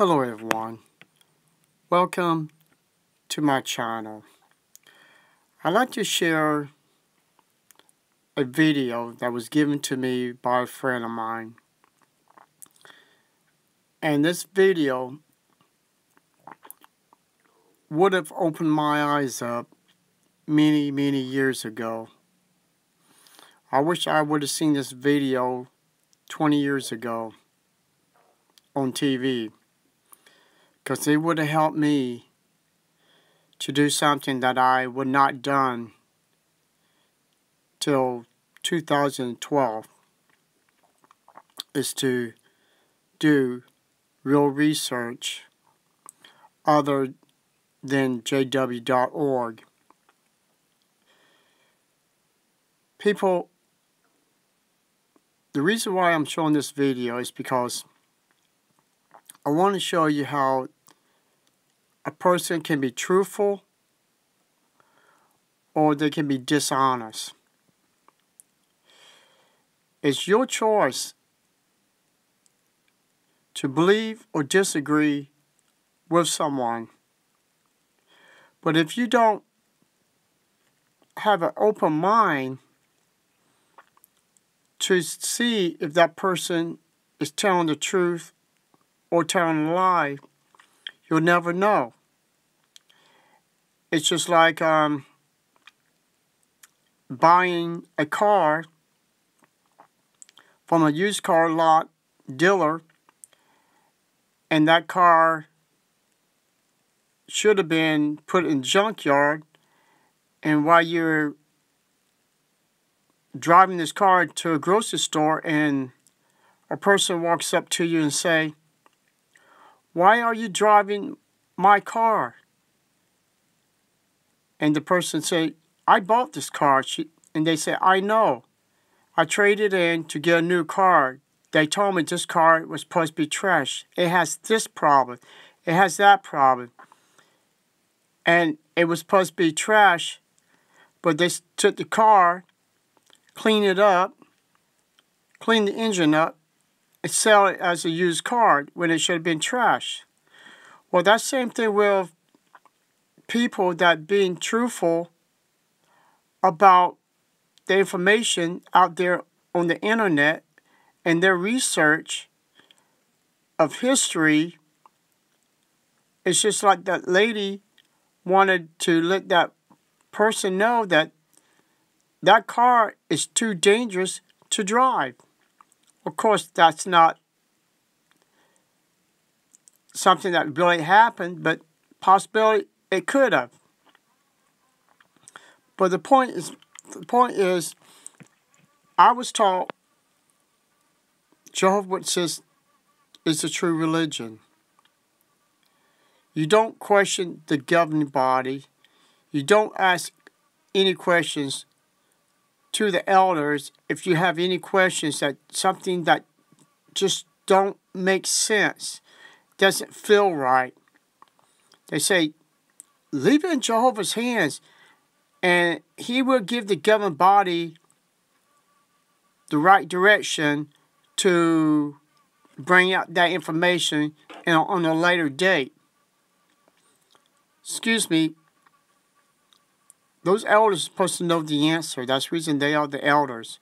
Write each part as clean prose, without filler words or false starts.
Hello everyone, welcome to my channel. I'd like to share a video that was given to me by a friend of mine. And this video would have opened my eyes up many years ago. I wish I would have seen this video 20 years ago on TV, because it would have helped me to do something that I would not done till 2012, is to do real research other than jw.org. People, the reason why I'm showing this video is because I want to show you how a person can be truthful or they can be dishonest. It's your choice to believe or disagree with someone. But if you don't have an open mind to see if that person is telling the truth or telling a lie, you'll never know. It's just like buying a car from a used car lot dealer, and that car should have been put in junkyard, and while you're driving this car to a grocery store and a person walks up to you and say, "Why are you driving my car?" And the person say, "I bought this car." And they say, "I know. I traded in to get a new car. They told me this car was supposed to be trash. It has this problem. It has that problem. And it was supposed to be trash, but they took the car, cleaned it up, cleaned the engine up, and sell it as a used car when it should have been trash." Well, that same thing with people that being truthful about the information out there on the internet and their research of history. It's just like that lady wanted to let that person know that that car is too dangerous to drive. Of course, that's not something that really happened, but possibility it could have. But the point is, I was taught Jehovah Witnesses is the true religion. You don't question the governing body. You don't ask any questions to the elders if you have any questions that something that just don't make sense, doesn't feel right. They say, leave it in Jehovah's hands, and he will give the governing body the right direction to bring out that information on a later date. Excuse me, those elders are supposed to know the answer. That's the reason they are the elders.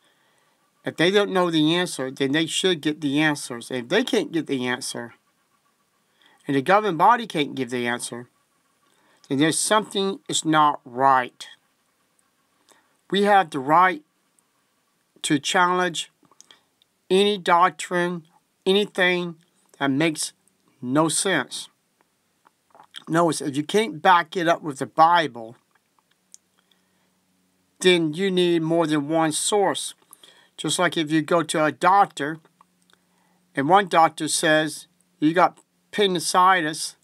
If they don't know the answer, then they should get the answers. If they can't get the answer, and the governing body can't give the answer, then there's something is not right. We have the right to challenge any doctrine, anything that makes no sense. Notice, if you can't back it up with the Bible, then you need more than one source. Just like if you go to a doctor, and one doctor says you got appendicitis,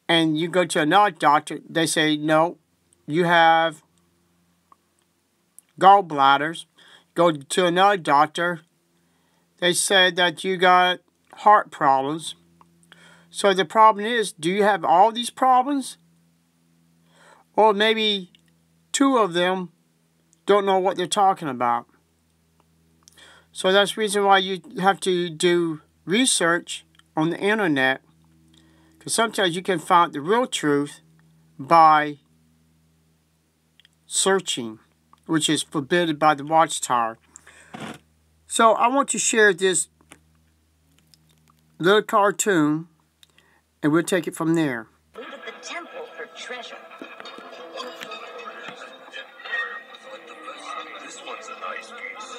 and you go to another doctor, they say, no, you have gallbladders. Go to another doctor, they said that you got heart problems. So the problem is, do you have all these problems? Or maybe two of them don't know what they're talking about. So that's the reason why you have to do research on the internet, because sometimes you can find the real truth by searching, which is forbidden by the WatchTower. So I want to share this little cartoon, and we'll take it from there. Looted the temple for treasure. This one's a nice piece.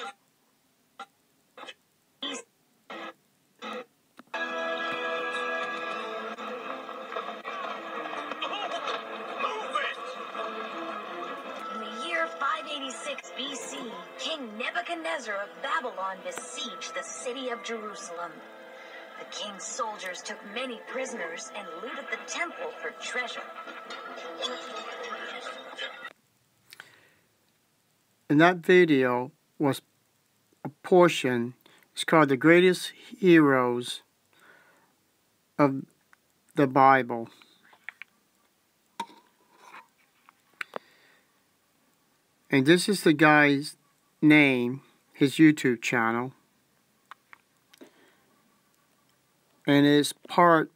Move it! In the year 586 BC, King Nebuchadnezzar of Babylon besieged the city of Jerusalem. The king's soldiers took many prisoners and looted the temple for treasure. And that video was a portion. It's called The Greatest Heroes of the Bible. And this is the guy's name, his YouTube channel. And it's part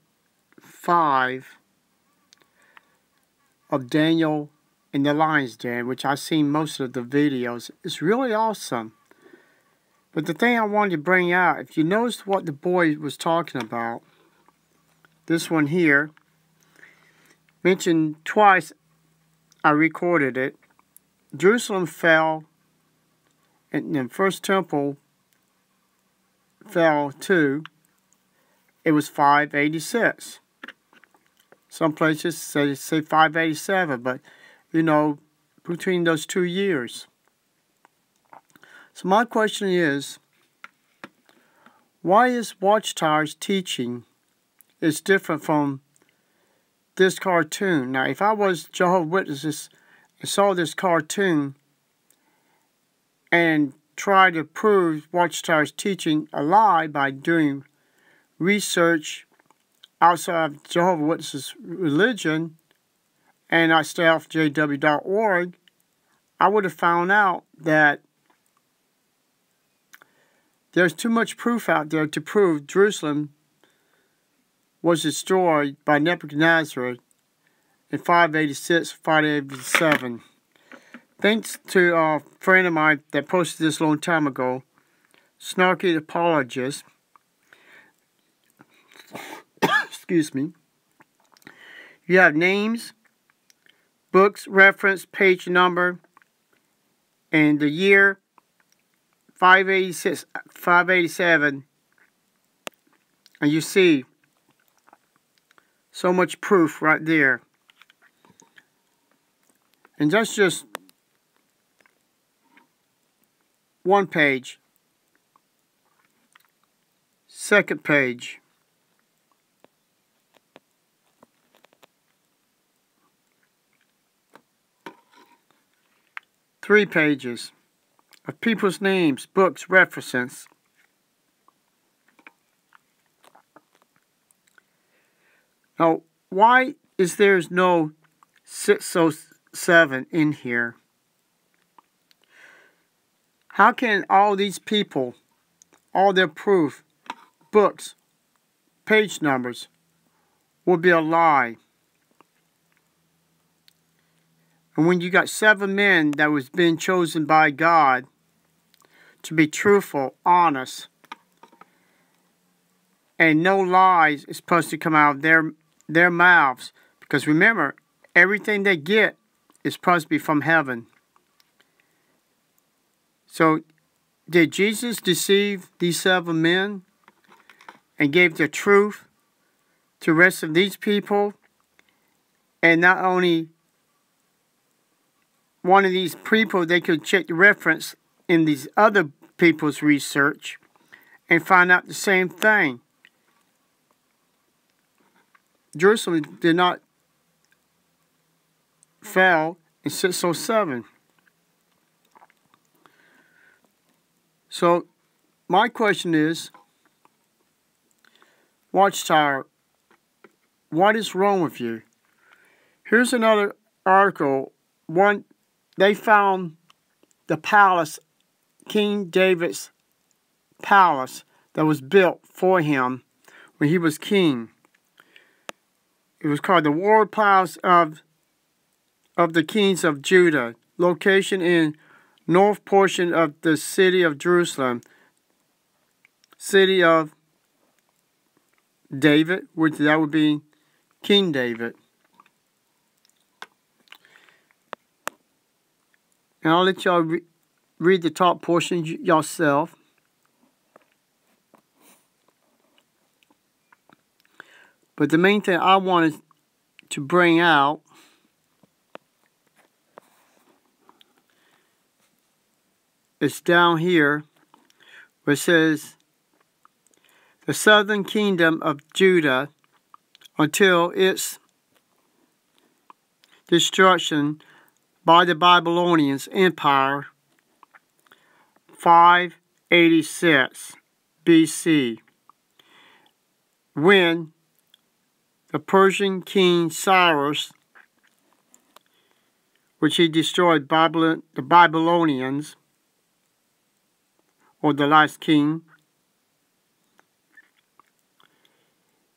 5 of Daniel in the Lion's Den, which I've seen most of the videos. It's really awesome. But the thing I wanted to bring out, if you noticed what the boy was talking about, this one here, mentioned twice, I recorded it. Jerusalem fell, and the first temple fell too. It was 586. Some places say 587, but you know, between those 2 years. So my question is, why is WatchTower's teaching is different from this cartoon? Now, if I was Jehovah's Witnesses and saw this cartoon and tried to prove WatchTower's teaching a lie by doing research outside of Jehovah's Witnesses religion, and I stay off jw.org, I would have found out that there's too much proof out there to prove Jerusalem was destroyed by Nebuchadnezzar in 586, 587. Thanks to a friend of mine that posted this a long time ago, Snarky Apologist. Excuse me. You have names, books, reference, page number, and the year 586, 587, and you see so much proof right there. And that's just one page. Second page. Three pages of people's names, books, references. Now, why is there no 607 in here? How can all these people, all their proof, books, page numbers, will be a lie? And when you got 7 men that was being chosen by God to be truthful, honest, and no lies is supposed to come out of their mouths, because remember, everything they get is supposed to be from heaven. So, did Jesus deceive these 7 men and gave the truth to the rest of these people? And not only one of these people, they could check the reference in these other people's research and find out the same thing. Jerusalem did not fall in 607. So, my question is, WatchTower, what is wrong with you? Here's another article. They found the palace, King David's palace, that was built for him when he was king. It was called the War Palace of the Kings of Judah. Location in north portion of the city of Jerusalem. City of David, which that would be King David. And I'll let y'all read the top portion yourself. But the main thing I wanted to bring out is down here where it says, the southern kingdom of Judah until its destruction by the Babylonians Empire, 586 BC, when the Persian king Cyrus, which he destroyed the Babylonians, or the last king,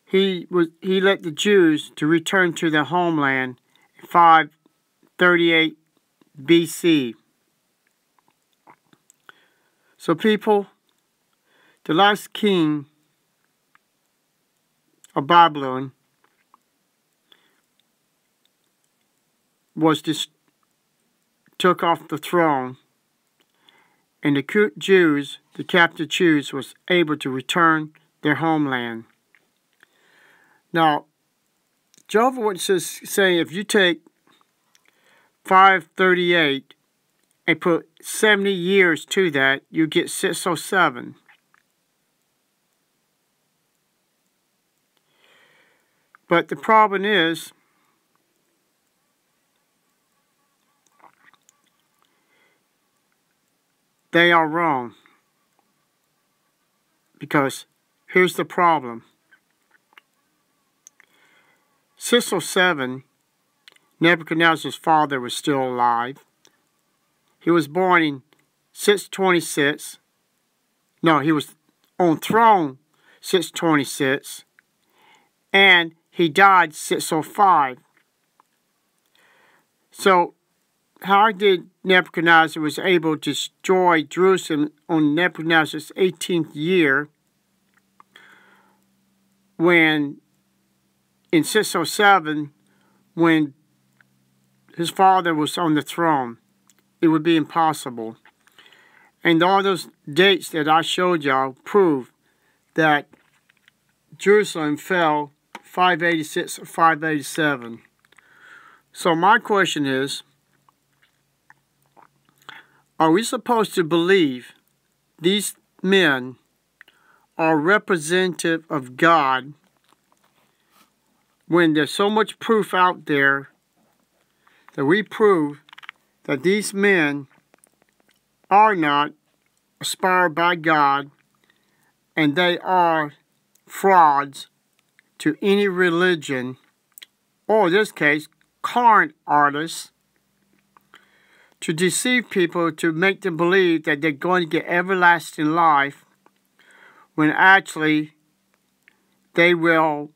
he let the Jews to return to their homeland in 538 BC. So people, the last king of Babylon took off the throne, and the Jews, the captive Jews, was able to return their homeland. Now, Jehovah Witnesses say if you take 538 and put 70 years to that, you get 607. But the problem is, they are wrong. Because here's the problem. 607, Nebuchadnezzar's father was still alive. He was born in 626. No, he was on throne 626. And he died 605. So, how did Nebuchadnezzar was able to destroy Jerusalem on Nebuchadnezzar's 18th year when in 607, when his father was on the throne? It would be impossible. And all those dates that I showed y'all prove that Jerusalem fell 586 or 587. So my question is, are we supposed to believe these men are representative of God when there's so much proof out there that we prove that these men are not inspired by God and they are frauds to any religion, or in this case, con artists, to deceive people to make them believe that they're going to get everlasting life when actually they will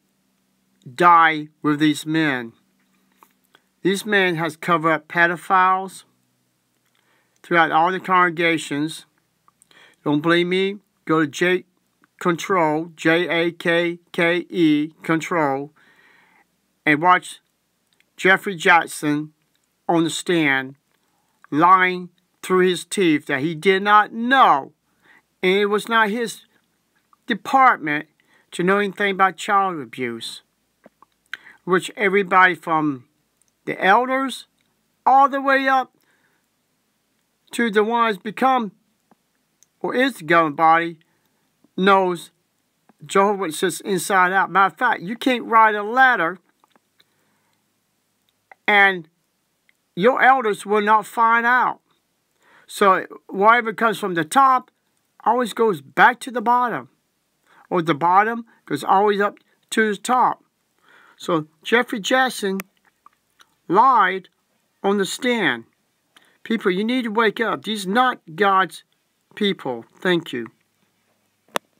die with these men. These men has covered up pedophiles throughout all the congregations. Don't believe me? Go to Control, Jakke, Control, and watch Jeffrey Jackson on the stand lying through his teeth that he did not know, and it was not his department to know anything about child abuse, which everybody from the elders all the way up to the ones become or is the governing body knows Jehovah Witnesses inside out. Matter of fact, you can't write a letter and your elders will not find out. So whatever comes from the top always goes back to the bottom. Or the bottom goes always up to the top. So Jeffrey Jackson lied on the stand. People, you need to wake up. These are not God's people. Thank you.